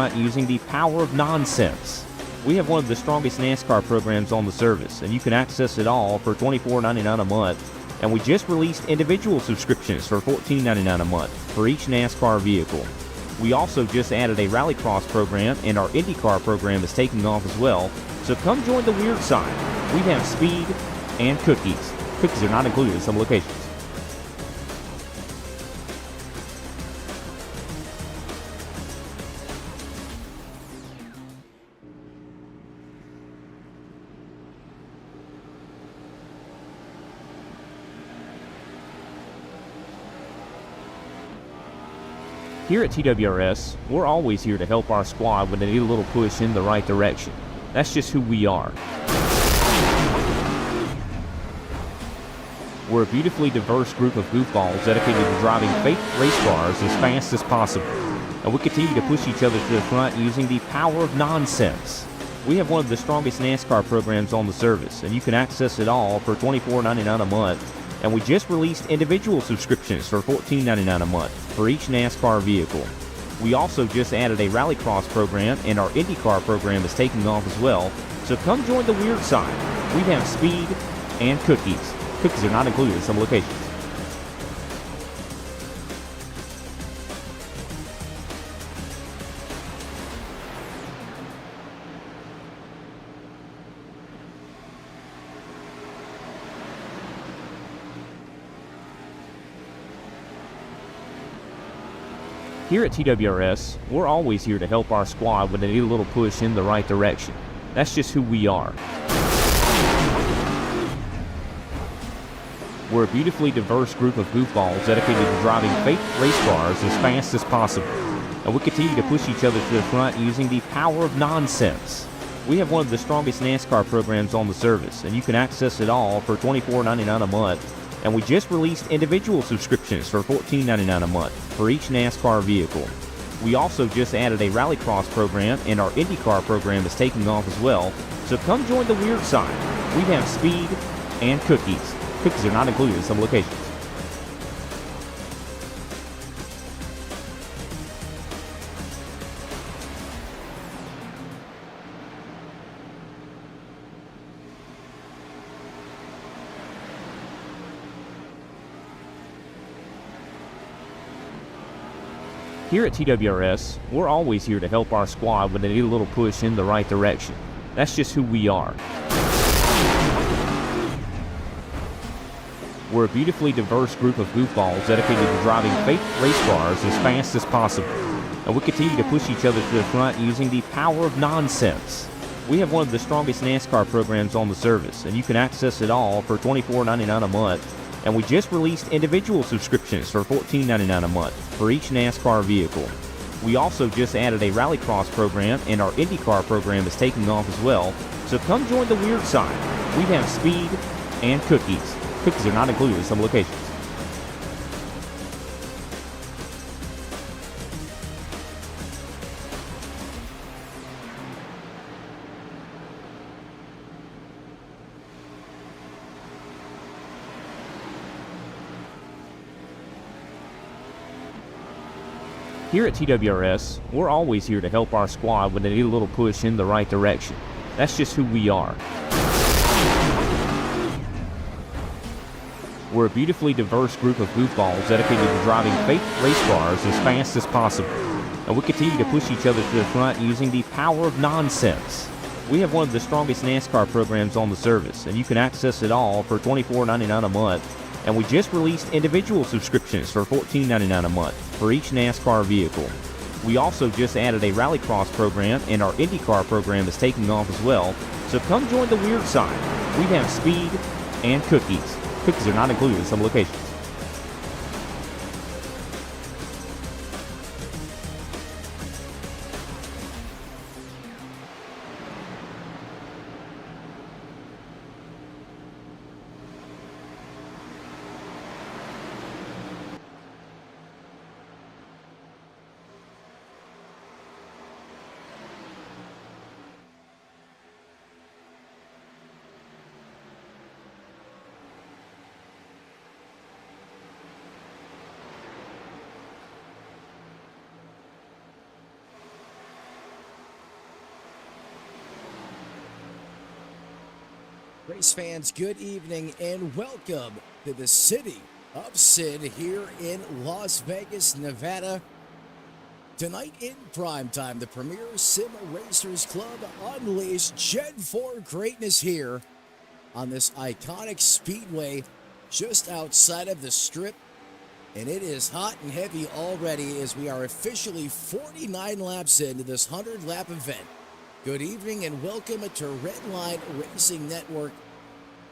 using the power of nonsense. We have one of the strongest NASCAR programs on the service, and you can access it all for $24.99 a month. And we just released individual subscriptions for $14.99 a month for each NASCAR vehicle. We also just added a Rallycross program, and our IndyCar program is taking off as well. So come join the weird side. We have speed and cookies. Cookies are not included in some locations. Here at TWRS, we're always here to help our squad when they need a little push in the right direction. That's just who we are. We're a beautifully diverse group of goofballs dedicated to driving fake race cars as fast as possible. And we continue to push each other to the front using the power of nonsense. We have one of the strongest NASCAR programs on the service, and you can access it all for $24.99 a month. And we just released individual subscriptions for $14.99 a month for each NASCAR vehicle. We also just added a Rallycross program, and our IndyCar program is taking off as well. So come join the weird side. We have speed and cookies. Cookies are not included in some locations. Here at TWRS, we're always here to help our squad when they need a little push in the right direction. That's just who we are. We're a beautifully diverse group of goofballs dedicated to driving fake race cars as fast as possible. And we continue to push each other to the front using the power of nonsense. We have one of the strongest NASCAR programs on the service, and you can access it all for $24.99 a month. And we just released individual subscriptions for $14.99 a month for each NASCAR vehicle. We also just added a Rallycross program, and our IndyCar program is taking off as well. So come join the weird side. We have speed and cookies. Cookies are not included in some locations. Here at TWRS, we're always here to help our squad when they need a little push in the right direction. That's just who we are. We're a beautifully diverse group of goofballs dedicated to driving fake race cars as fast as possible. And we continue to push each other to the front using the power of nonsense. We have one of the strongest NASCAR programs on the service, and you can access it all for $24.99 a month. And we just released individual subscriptions for $14.99 a month for each NASCAR vehicle. We also just added a Rallycross program, and our IndyCar program is taking off as well. So come join the weird side. We have speed and cookies. Cookies are not included in some locations. Here at TWRS, we're always here to help our squad when they need a little push in the right direction. That's just who we are. We're a beautifully diverse group of goofballs dedicated to driving fake race cars as fast as possible. And we continue to push each other to the front using the power of nonsense. We have one of the strongest NASCAR programs on the service, and you can access it all for $24.99 a month. And we just released individual subscriptions for $14.99 a month for each NASCAR vehicle. We also just added a Rallycross program, and our IndyCar program is taking off as well. So come join the weird side. We have speed and cookies. Cookies are not included in some locations. Race fans, good evening and welcome to the city of Sin here in Las Vegas, Nevada. Tonight in primetime, the premier Sim Racers Club unleashed Gen 4 greatness here on this iconic speedway just outside of the Strip. And it is hot and heavy already as we are officially 49 laps into this 100-lap event. Good evening and welcome to Redline Racing Network.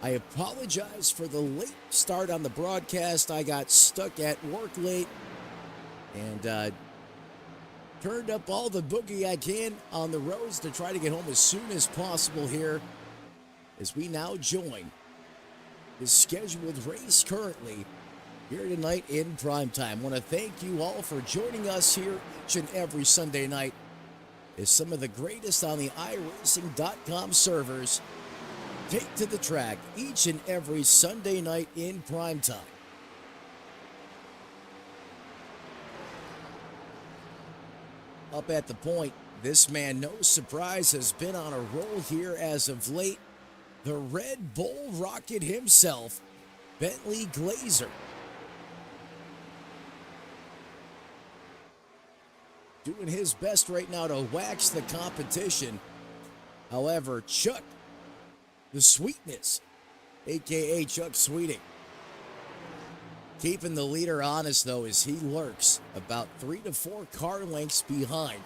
I apologize for the late start on the broadcast. I got stuck at work late and turned up all the boogie I can on the roads to try to get home as soon as possible here as we now join the scheduled race currently here tonight in primetime. I want to thank you all for joining us here each and every Sunday night as some of the greatest on the iRacing.com servers take to the track each and every Sunday night in primetime. Up at the point, this man, no surprise, has been on a roll here as of late. The Red Bull Rocket himself, Bentley Glazer. Doing his best right now to wax the competition. However, Chuck, the Sweetness, a.k.a. Chuck Sweeting, keeping the leader honest, though, as he lurks about 3 to 4 car lengths behind.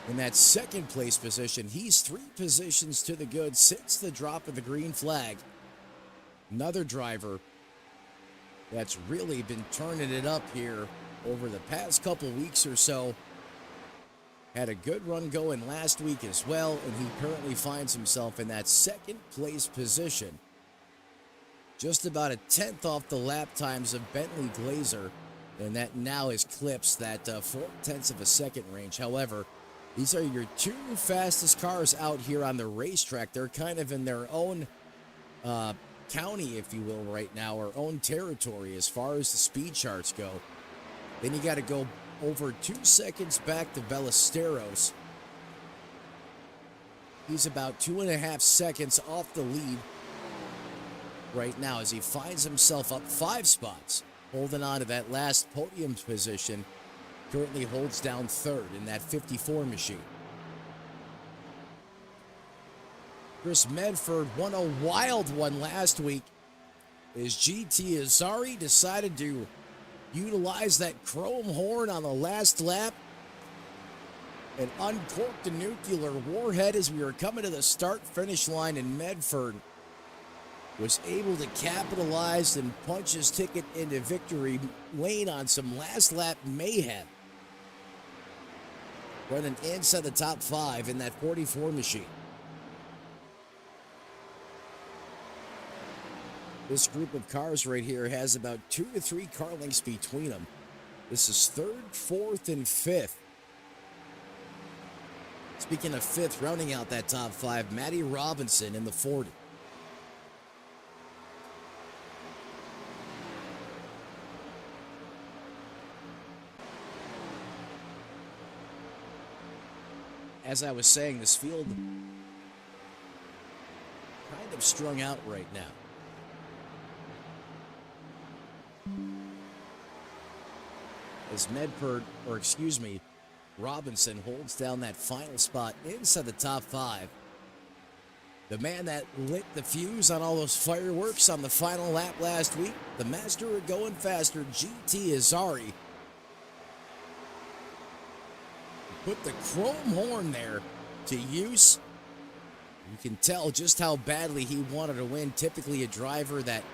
In that second place position, he's 3 positions to the good since the drop of the green flag. Another driver that's really been turning it up here over the past couple weeks or so. Had a good run going last week as well, and he currently finds himself in that second place position. Just about a 10th off the lap times of Bentley Glazer, and that now has clipped that 4/10 of a second range. However, these are your 2 fastest cars out here on the racetrack. They're kind of in their own county, if you will, right now, or own territory as far as the speed charts go. Then you got to go over 2 seconds back to Ballesteros. He's about 2.5 seconds off the lead right now as he finds himself up 5 spots, holding on to that last podium position. Currently holds down 3rd in that 54 machine. Chris Medford won a wild one last week as GT Azari decided to utilize that chrome horn on the last lap and uncorked the nuclear warhead as we were coming to the start-finish line, and Medford was able to capitalize and punch his ticket into victory lane on some last lap mayhem, running inside the top 5 in that 44 machine. This group of cars right here has about 2 to 3 car lengths between them. This is 3rd, 4th, and 5th. Speaking of 5th, rounding out that top 5, Matty Robinson in the 40. As I was saying, this field kind of strung out right now. As Robinson holds down that final spot inside the top 5. The man that lit the fuse on all those fireworks on the final lap last week, the master of going faster, GT Azari, put the chrome horn there to use. You can tell just how badly he wanted to win. Typically a driver that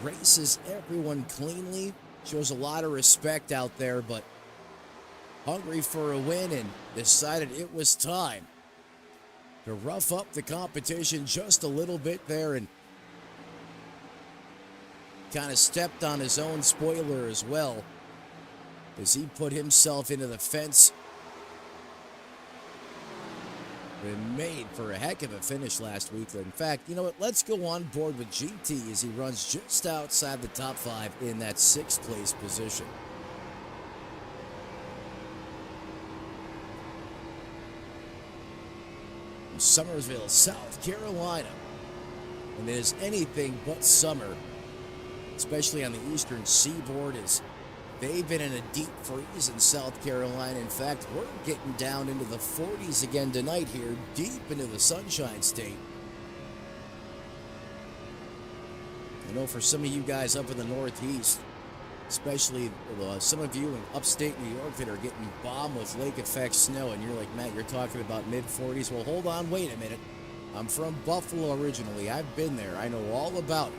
races everyone cleanly, shows a lot of respect out there, but hungry for a win and decided it was time to rough up the competition just a little bit there and kind of stepped on his own spoiler as well as he put himself into the fence and made for a heck of a finish last week. In fact, you know what? Let's go on board with GT as he runs just outside the top 5 in that 6th place position. From Summersville, South Carolina, and it is anything but summer, especially on the eastern seaboard, as they've been in a deep freeze in South Carolina. In fact, we're getting down into the 40s again tonight here, deep into the Sunshine State. I know for some of you guys up in the Northeast, especially some of you in upstate New York that are getting bombed with lake effect snow, and you're like, Matt, you're talking about mid-40s. Well, hold on, wait a minute. I'm from Buffalo originally. I've been there. I know all about it.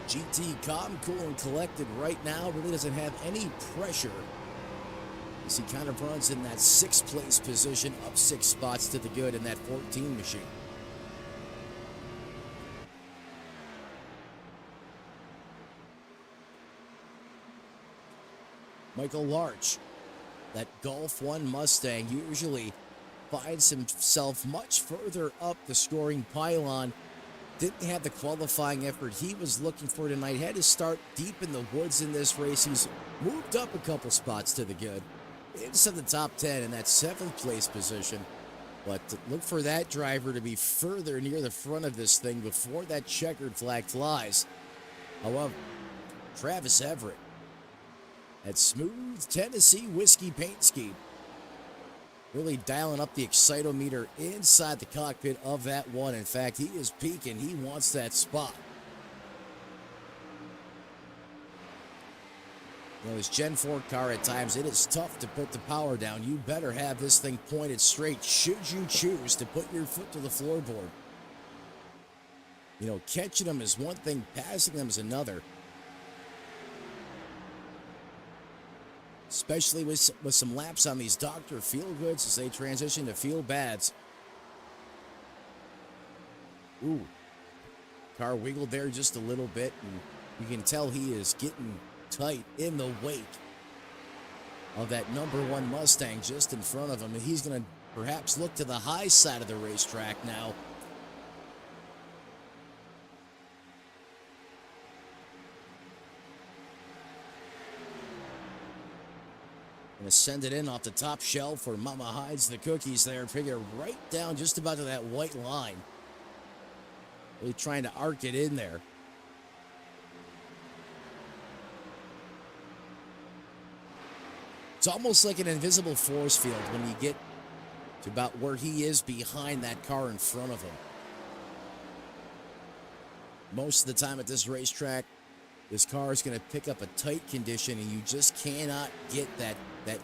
GT calm, cool, and collected right now. Really doesn't have any pressure as he kind of runs in that 6th place position, up 6 spots to the good in that 14 machine. Michael Larch, that Golf 1 Mustang, usually finds himself much further up the scoring pylon. Didn't have the qualifying effort he was looking for tonight. Had to start deep in the woods in this race. He's moved up a couple spots to the good, into the top 10 in that 7th place position. But look for that driver to be further near the front of this thing before that checkered flag flies. However, Travis Everett, that smooth Tennessee whiskey paint scheme, really dialing up the excitometer inside the cockpit of that one. In fact, he is peaking. He wants that spot. You know, his Gen 4 car at times, it is tough to put the power down. You better have this thing pointed straight should you choose to put your foot to the floorboard. You know, catching them is one thing, passing them is another. Especially with some laps on these Dr. Feel-Goods as they transition to Feel-Bads. Ooh. Car wiggled there just a little bit, and you can tell he is getting tight in the wake of that number 1 Mustang just in front of him. And he's going to perhaps look to the high side of the racetrack now. Gonna send it in off the top shelf where Mama hides the cookies there. Figure right down just about to that white line. Really trying to arc it in there. It's almost like an invisible force field when you get to about where he is behind that car in front of him. Most of the time at this racetrack, this car is going to pick up a tight condition, and you just cannot get that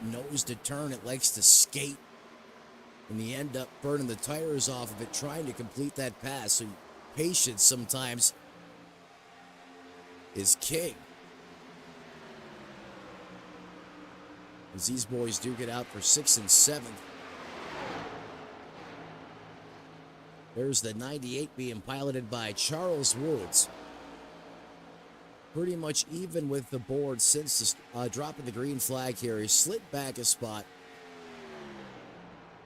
nose to turn. It likes to skate, and you end up burning the tires off of it trying to complete that pass. So patience sometimes is king. As these boys do get out for 6th and 7th. There's the 98 being piloted by Charles Woods. Pretty much even with the board since dropping the green flag here. He slid back a spot.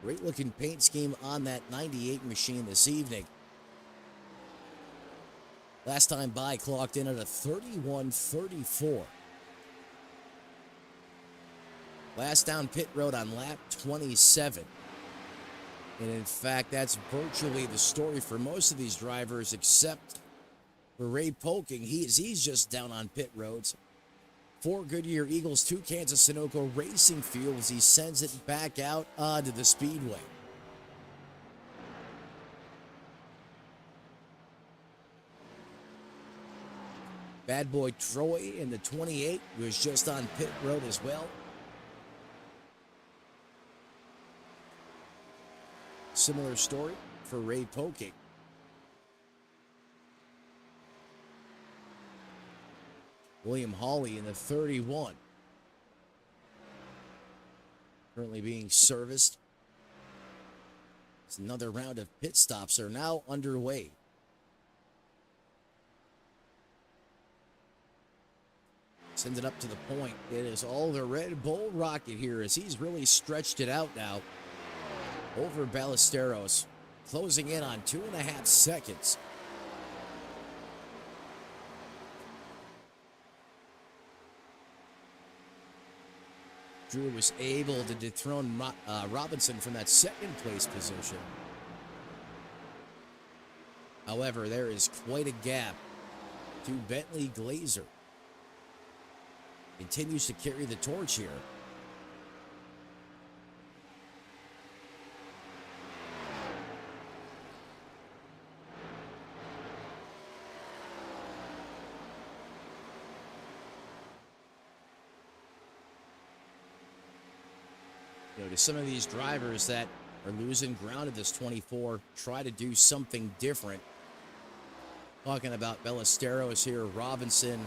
Great looking paint scheme on that 98 machine this evening. Last time by clocked in at a 31:34. Last down pit road on lap 27. And in fact, that's virtually the story for most of these drivers except for Ray Polking. He's just down on pit roads. 4 Goodyear Eagles, 2 Kansas Sunoco Racing Fuels. He sends it back out onto the Speedway. Bad boy Troy in the 28 was just on pit road as well. Similar story for Ray Polking. William Hawley in the 31. Currently being serviced. It's another round of pit stops are now underway. Send it up to the point. It is all the Red Bull rocket here as he's really stretched it out now. Over Ballesteros. Closing in on 2.5 seconds. Drew was able to dethrone Robinson from that 2nd place position. However, there is quite a gap to Bentley Glazer. Continues to carry the torch here. To some of these drivers that are losing ground at this 24, try to do something different. Talking about Ballesteros here, Robinson,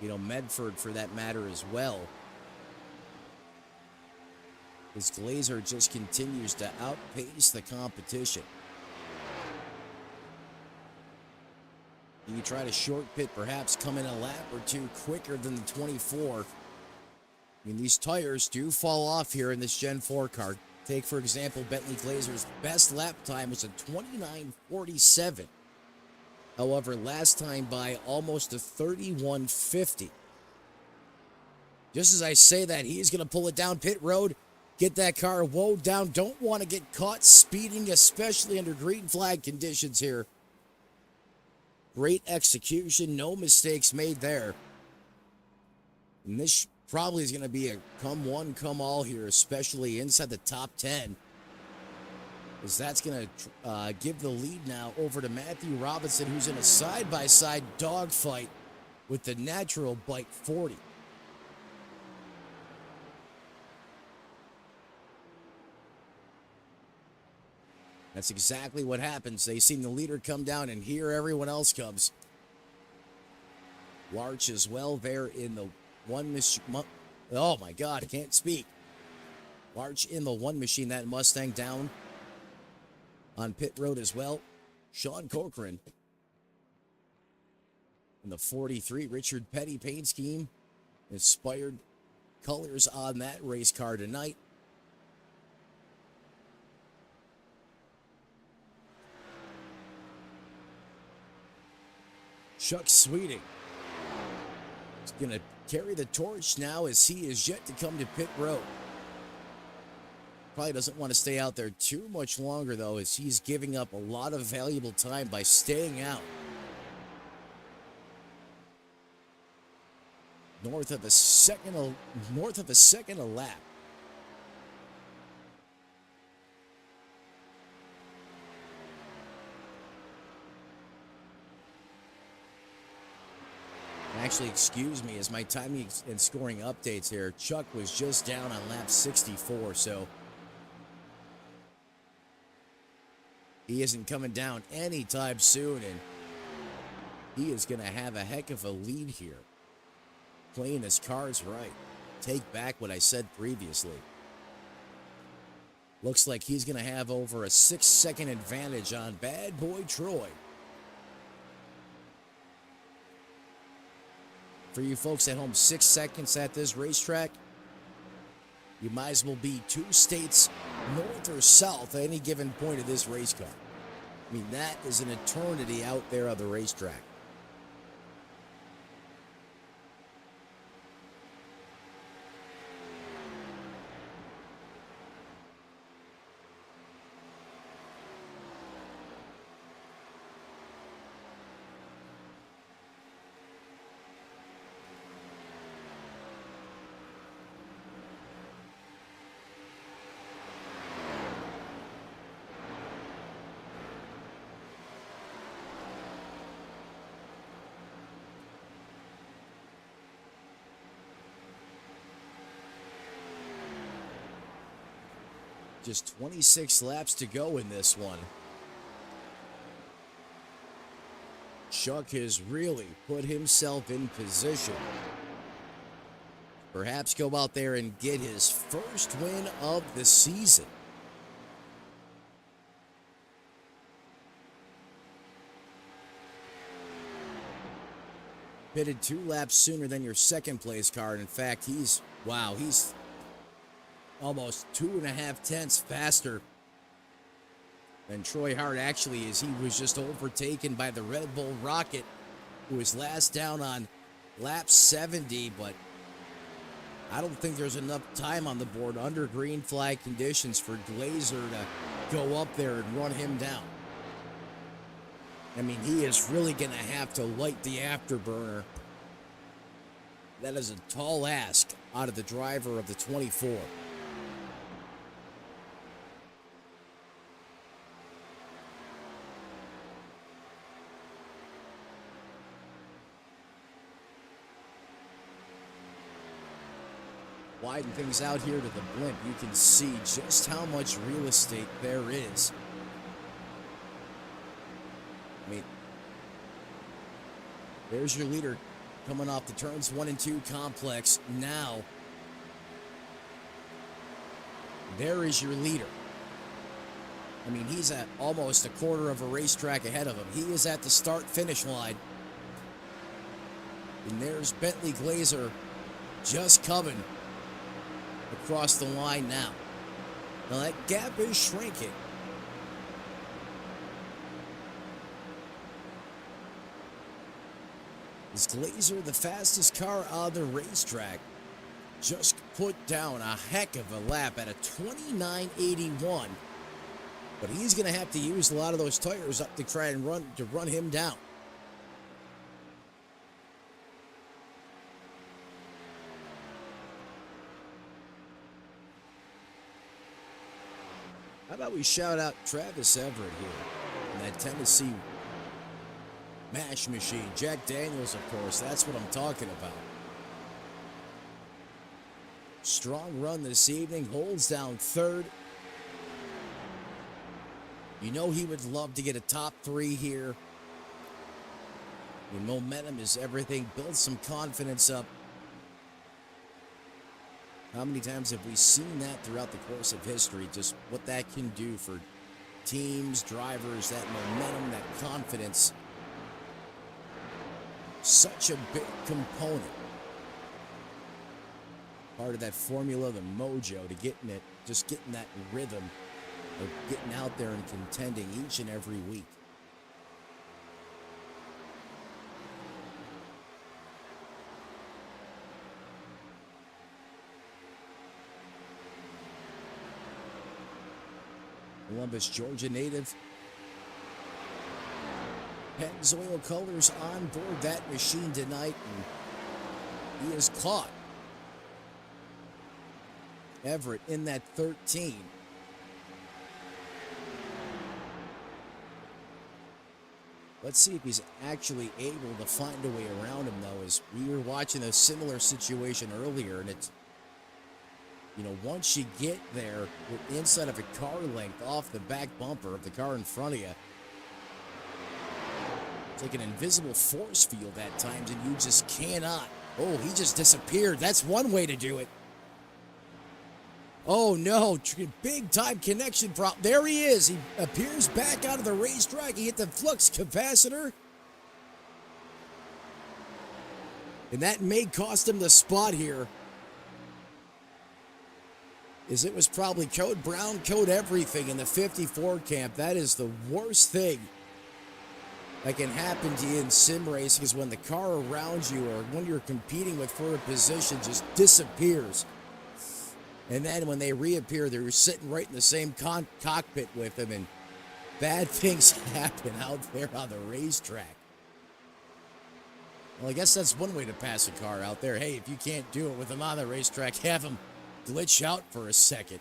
Medford for that matter as well. This Glazer just continues to outpace the competition. You try to short pit, perhaps come in a lap or two quicker than the 24. These tires do fall off here in this Gen 4 car. Take, for example, Bentley Glazer's best lap time was a 29:47. However, last time by almost a 31:50. Just as I say that, he's going to pull it down pit road, get that car woed down. Don't want to get caught speeding, especially under green flag conditions here. Great execution, no mistakes made there. And this probably is going to be a come one, come all here, especially inside the top 10. As that's going to give the lead now over to Matthew Robinson, who's in a side-by-side dogfight with the Natural Bike 40. That's exactly what happens. They seen the leader come down, and here everyone else comes. Larch as well there in the one machine. Oh my God, I can't speak. Larch in the one machine. That Mustang down on pit road as well. Sean Corcoran in the 43. Richard Petty paint scheme. Inspired colors on that race car tonight. Chuck Sweeting is going to carry the torch now as he is yet to come to pit road. Probably doesn't want to stay out there too much longer, though, as he's giving up a lot of valuable time by staying out. North of a second a lap. Actually, excuse me, as my timing and scoring updates here, Chuck was just down on lap 64, so he isn't coming down anytime soon, and he is going to have a heck of a lead here. Playing his cards right. Take back what I said previously. Looks like he's going to have over a 6-second advantage on Bad Boy Troy. For you folks at home, 6 seconds at this racetrack, you might as well be 2 states north or south at any given point of this race car. I mean, that is an eternity out there on the racetrack. Just 26 laps to go in this one. Chuck has really put himself in position. Perhaps go out there and get his first win of the season. Pitted 2 laps sooner than your second place car. In fact, he's almost 2.5 tenths faster than Troy Hart actually is. He was just overtaken by the Red Bull Rocket, who was last down on lap 70, but I don't think there's enough time on the board under green flag conditions for Glazer to go up there and run him down. I mean, he is really going to have to light the afterburner. That is a tall ask out of the driver of the 24. Widen things out here to the blimp. You can see just how much real estate there is. I mean, there's your leader coming off the turns 1 and 2 complex. Now, there is your leader. I mean, he's at almost a quarter of a racetrack ahead of him. He is at the start-finish line. And there's Bentley Glazer just coming across the line now. Now that gap is shrinking. Is Glazer, the fastest car on the racetrack, just put down a heck of a lap at a 29.81. But he's going to have to use a lot of those tires up to try and run him down. How about we shout out Travis Everett here in that Tennessee mash machine. Jack Daniels, of course, that's what I'm talking about. Strong run this evening, holds down third. You know he would love to get a top 3 here. When momentum is everything, build some confidence up. How many times have we seen that throughout the course of history? Just what that can do for teams, drivers, that momentum, that confidence. Such a big component. Part of that formula, the mojo, to getting it, just getting that rhythm of getting out there and contending each and every week. Columbus, Georgia native. Pennzoil Colors on board that machine tonight, and he is caught. Everett in that 13. Let's see if he's actually able to find a way around him, though, as we were watching a similar situation earlier, and it's, you know, once you get there, you're inside of a car length off the back bumper of the car in front of you. It's like an invisible force field at times, and you just cannot. Oh, he just disappeared. That's one way to do it. Oh, no. Big time connection problem. There he is. He appears back out of the racetrack. He hit the flux capacitor. And that may cost him the spot here, as it was probably code brown, code everything in the 54 camp. That is the worst thing that can happen to you in sim racing, is when the car around you or when you're competing with for a position just disappears. And then when they reappear, they're sitting right in the same cockpit with them, and bad things happen out there on the racetrack. Well, I guess that's one way to pass a car out there. Hey, if you can't do it with them on the racetrack, have them glitch out for a second.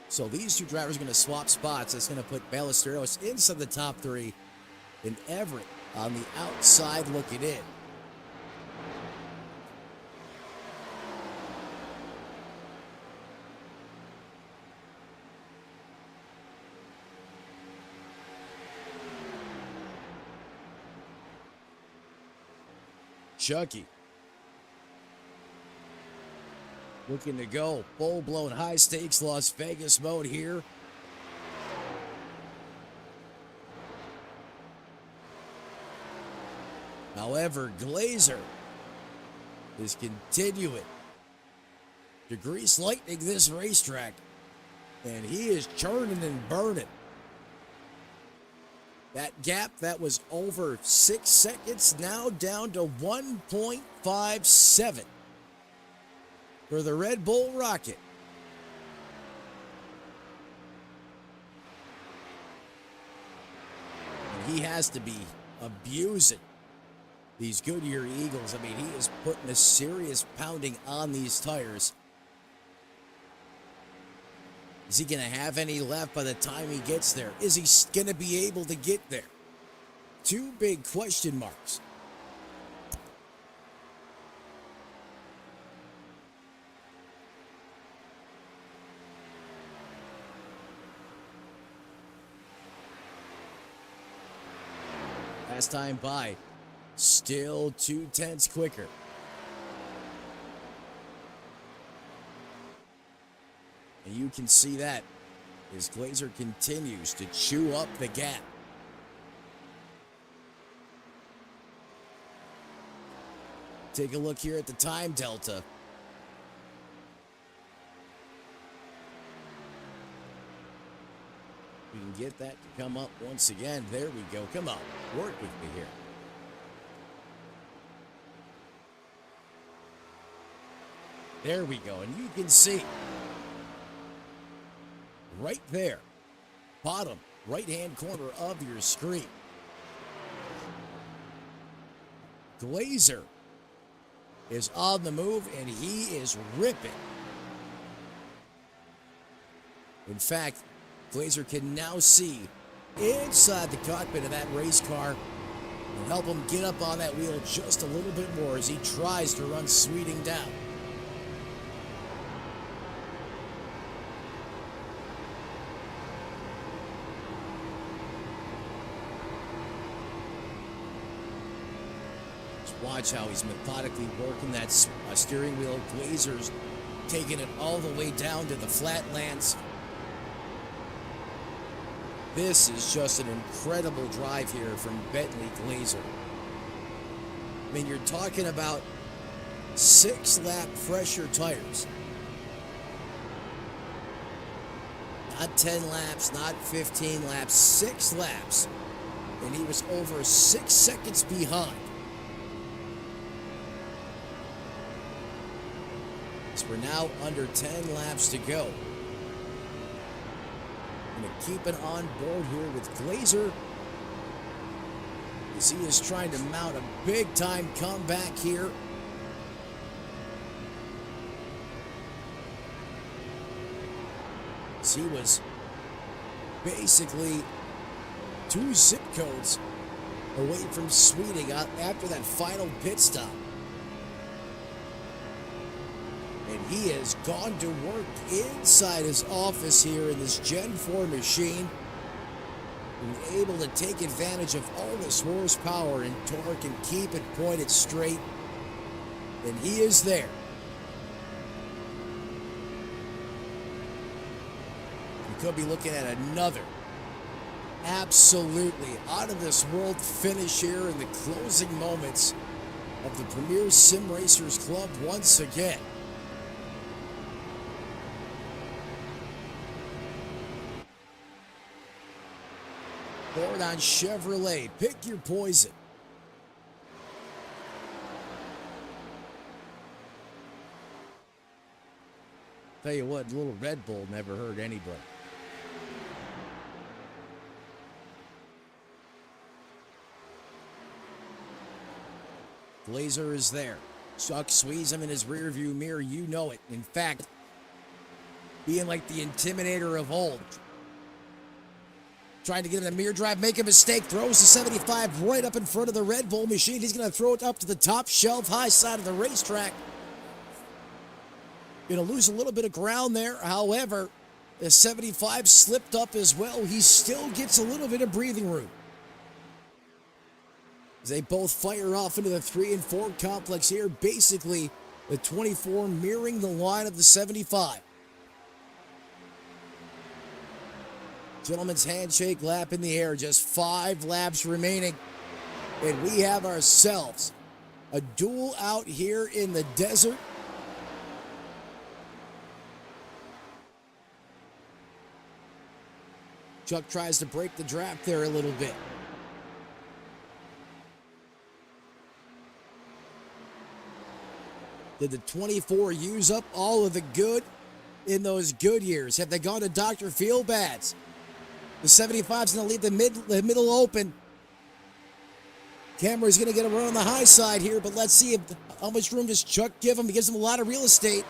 So these two drivers are going to swap spots. That's going to put Ballesteros inside the top 3, and Everett on the outside looking in. Chucky looking to go full-blown high-stakes Las Vegas mode here. However, Glazer is continuing to grease lightning this racetrack, and he is churning and burning. That gap that was over 6 seconds, now down to 1.57 for the Red Bull Rocket. And he has to be abusing these Goodyear Eagles. I mean, he is putting a serious pounding on these tires. Is he going to have any left by the time he gets there? Is he going to be able to get there? Two big question marks. Last time by, still 0.2 quicker. And you can see that as Glazer continues to chew up the gap. Take a look here at the time delta. We can get that to come up once again. There we go. Come on, work with me here. There we go, and you can see right there, bottom right-hand corner of your screen, Glazer is on the move, and he is ripping. In fact, Glazer can now see inside the cockpit of that race car and help him get up on that wheel just a little bit more as he tries to run Sweeting down. Just watch how he's methodically working that steering wheel. Glazer's taking it all the way down to the flatlands. This is just an incredible drive here from Bentley Glazer. I mean, you're talking about 6-lap fresher tires. Not 10 laps, not 15 laps, 6 laps. And he was over 6 seconds behind. So we're now under 10 laps to go. Going to keep it on board here with Glazer as he is trying to mount a big-time comeback here. As he was basically 2 zip codes away from Sweeting after that final pit stop. And he has gone to work inside his office here in this Gen 4 machine. And able to take advantage of all this horsepower and torque and keep it pointed straight. And he is there. We could be looking at another absolutely out of this world finish here in the closing moments of the Premier Sim Racers Club once again. Ford on Chevrolet. Pick your poison. Tell you what, little Red Bull never hurt anybody. Glazer is there. Chuck squeeze him in his rearview mirror. You know it. In fact, being like the Intimidator of old. Trying to get in a mirror drive, make a mistake, throws the 75 right up in front of the Red Bull machine. He's going to throw it up to the top shelf, high side of the racetrack. Going to lose a little bit of ground there. However, the 75 slipped up as well. He still gets a little bit of breathing room. As they both fire off into the 3 and 4 complex here. Basically, the 24 mirroring the line of the 75. Gentleman's handshake lap in the air. Just 5 laps remaining. And we have ourselves a duel out here in the desert. Chuck tries to break the draft there a little bit. Did the 24 use up all of the good in those good years? Have they gone to Dr. Feelbads? The 75's going to leave the middle open. Cameron's going to get a run on the high side here, but let's see how much room does Chuck give him. He gives him a lot of real estate.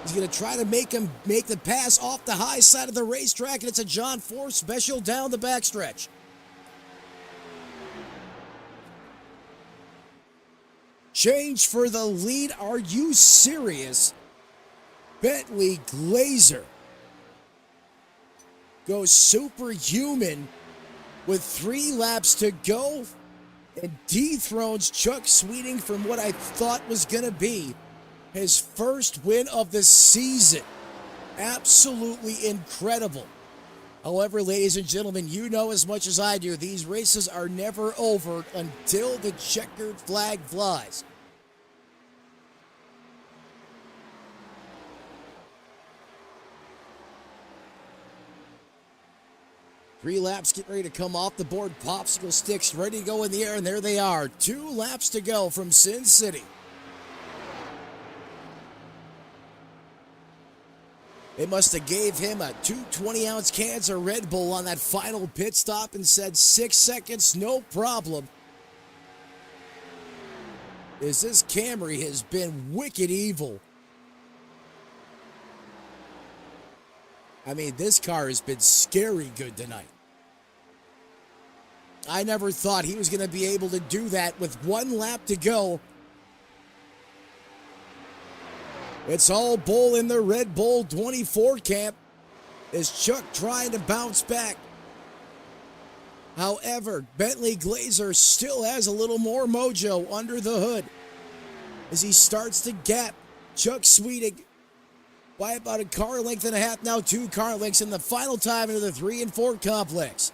He's going to try to make the pass off the high side of the racetrack, and it's a John Force special down the backstretch. Change for the lead. Are you serious? Bentley Glazer goes superhuman with 3 laps to go and dethrones Chuck Sweeting from what I thought was going to be his first win of the season. Absolutely incredible. However, ladies and gentlemen, you know as much as I do, these races are never over until the checkered flag flies. Three laps get ready to come off the board. Popsicle sticks ready to go in the air, and there they are. 2 laps to go from Sin City. They must have gave him a 2 20-ounce cans of Red Bull on that final pit stop and said 6 seconds, no problem. As this Camry has been wicked evil. I mean, this car has been scary good tonight. I never thought he was going to be able to do that with 1 lap to go. It's all Bull in the Red Bull 24 camp as Chuck trying to bounce back. However, Bentley Glazer still has a little more mojo under the hood as he starts to gap Chuck Sweeting by about a car length and a half, now 2 car lengths in the final time into the 3 and 4 complex.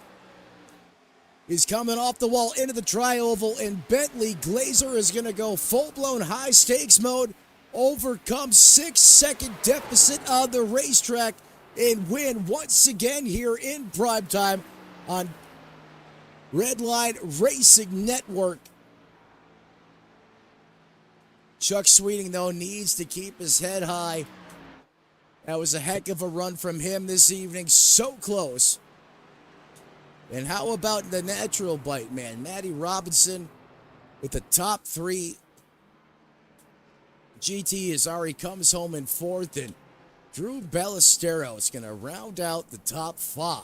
He's coming off the wall into the tri-oval, and Bentley Glazer is going to go full-blown high-stakes mode, overcome 6-second deficit on the racetrack, and win once again here in primetime on Redline Racing Network. Chuck Sweeting, though, needs to keep his head high. That was a heck of a run from him this evening. So close. And how about the natural bite, man? Matty Robinson with the top 3. GT Azari comes home in 4th, and Drew Ballestero is going to round out the top 5.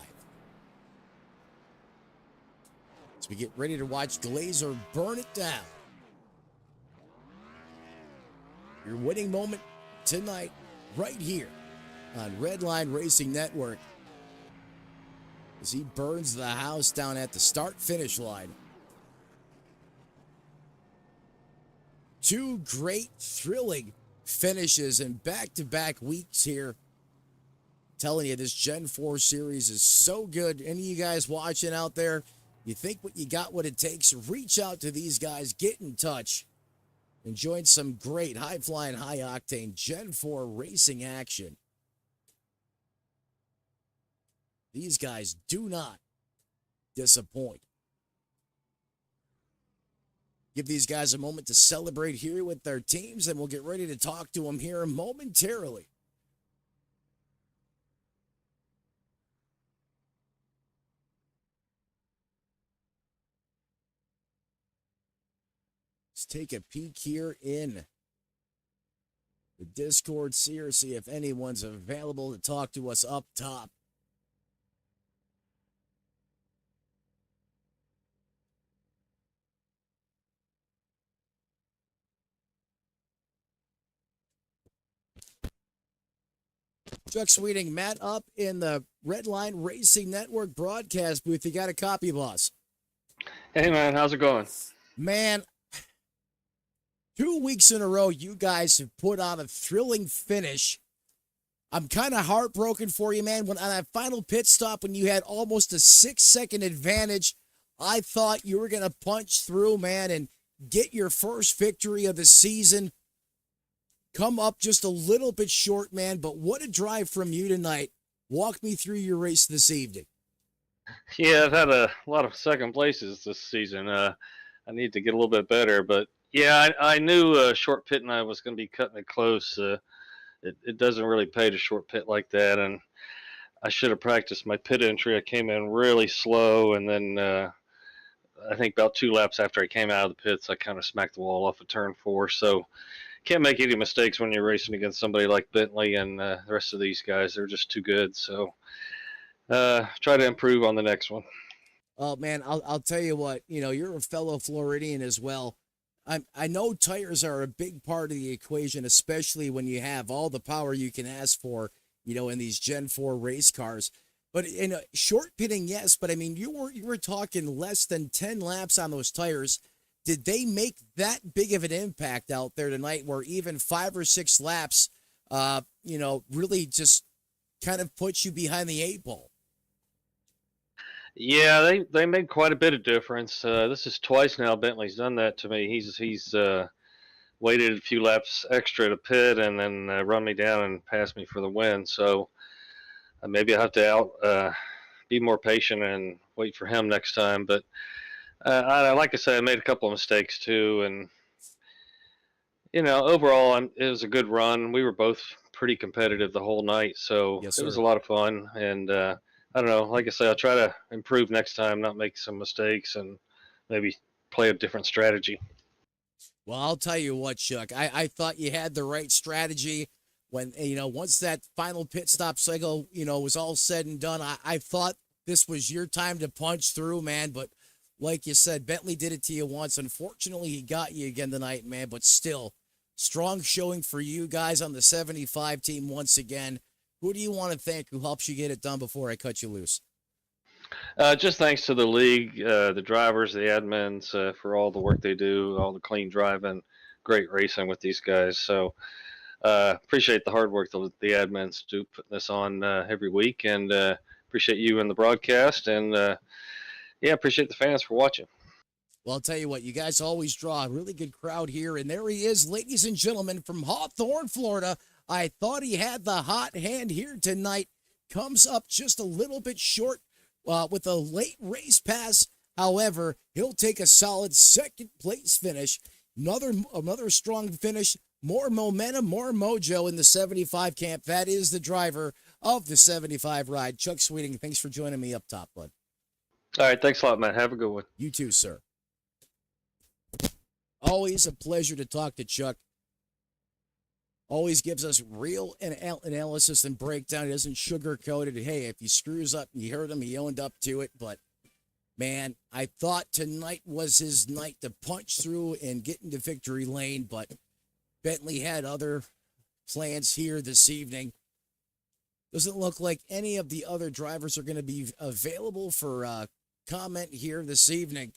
As we get ready to watch Glazer burn it down. Your winning moment tonight, right here on Redline Racing Network, as he burns the house down at the start-finish line. 2 great, thrilling finishes in back-to-back weeks here. Telling you, this Gen 4 series is so good. Any of you guys watching out there, you think you got what it takes, reach out to these guys, get in touch, and join some great high-flying, high-octane Gen 4 racing action. These guys do not disappoint. Give these guys a moment to celebrate here with their teams, and we'll get ready to talk to them here momentarily. Let's take a peek here in the Discord here, see if anyone's available to talk to us up top. Chuck Sweeting, Matt up in the Redline Racing Network broadcast booth. You got a copy, boss? Hey, man, how's it going? Man, 2 weeks in a row, you guys have put on a thrilling finish. I'm kind of heartbroken for you, man. When on that final pit stop, when you had almost a 6-second advantage, I thought you were going to punch through, man, and get your first victory of the season. Come up just a little bit short, man, but what a drive from you tonight. Walk me through your race this evening. Yeah, I've had a lot of second places this season. I need to get a little bit better, but yeah, I knew short pit and I was going to be cutting it close. It doesn't really pay to short pit like that, and I should have practiced my pit entry. I came in really slow, and then I think about 2 laps after I came out of the pits, I kind of smacked the wall off of turn 4. So can't make any mistakes when you're racing against somebody like Bentley and the rest of these guys. They're just too good. So try to improve on the next one. Oh man, I'll tell you what, you're a fellow Floridian as well. I know tires are a big part of the equation, especially when you have all the power you can ask for, in these Gen 4 race cars. But in a short pitting, yes, but I mean you were talking less than 10 laps on those tires. Did they make that big of an impact out there tonight where even 5 or 6 laps really just kind of puts you behind the 8 ball? Yeah, they made quite a bit of difference. This is twice now Bentley's done that to me. He's waited a few laps extra to pit and then run me down and pass me for the win. So maybe I have to be more patient and wait for him next time. But like I said, I made a couple of mistakes too, and overall it was a good run. We were both pretty competitive the whole night, so Yes, it was sir. a lot of fun. And I don't know, like I said, I'll try to improve next time, not make some mistakes, and maybe play a different strategy. Well, I'll tell you what, Chuck. I thought you had the right strategy when, once that final pit stop cycle, was all said and done. I thought this was your time to punch through, man. But like you said, Bentley did it to you once. Unfortunately, he got you again tonight, man. But still, strong showing for you guys on the 75 team once again. Who do you want to thank who helps you get it done before I cut you loose? Just thanks to the league, the drivers, the admins for all the work they do, all the clean driving, great racing with these guys. So appreciate the hard work the admins do putting this on every week, and appreciate you and the broadcast, and appreciate the fans for watching. Well, I'll tell you what, you guys always draw a really good crowd here. And there he is, ladies and gentlemen, from Hawthorne, Florida. I thought he had the hot hand here tonight. Comes up just a little bit short with a late race pass. However, he'll take a solid second place finish. Another strong finish. More momentum, more mojo in the 75 camp. That is the driver of the 75 ride. Chuck Sweeting, thanks for joining me up top, bud. All right, thanks a lot, Matt. Have a good one. You too, sir. Always a pleasure to talk to Chuck. Always gives us real analysis and breakdown. He doesn't sugarcoat it. Hey, if he screws up, you heard him, he owned up to it. But, man, I thought tonight was his night to punch through and get into victory lane. But Bentley had other plans here this evening. Doesn't look like any of the other drivers are going to be available for comment here this evening.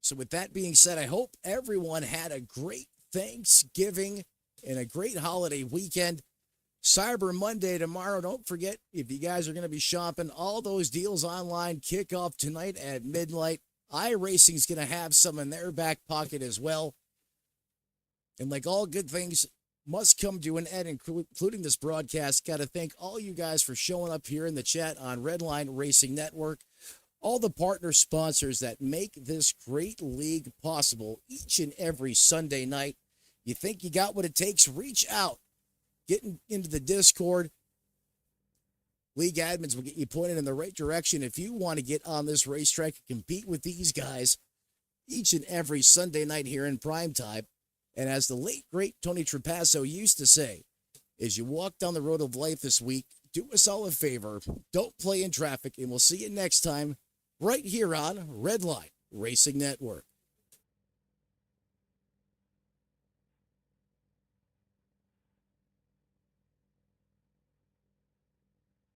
So with that being said, I hope everyone had a great Thanksgiving and a great holiday weekend. Cyber Monday tomorrow. Don't forget, if you guys are going to be shopping, all those deals online kick off tonight at midnight. iRacing's going to have some in their back pocket as well. And like all good things must come to an end, including this broadcast, got to thank all you guys for showing up here in the chat on Redline Racing Network. All the partner sponsors that make this great league possible each and every Sunday night. You think you got what it takes? Reach out. Get into the Discord. League admins will get you pointed in the right direction if you want to get on this racetrack and compete with these guys each and every Sunday night here in prime time. And as the late, great Tony Trapasso used to say, as you walk down the road of life this week, do us all a favor. Don't play in traffic, and we'll see you next time right here on Redline Racing Network.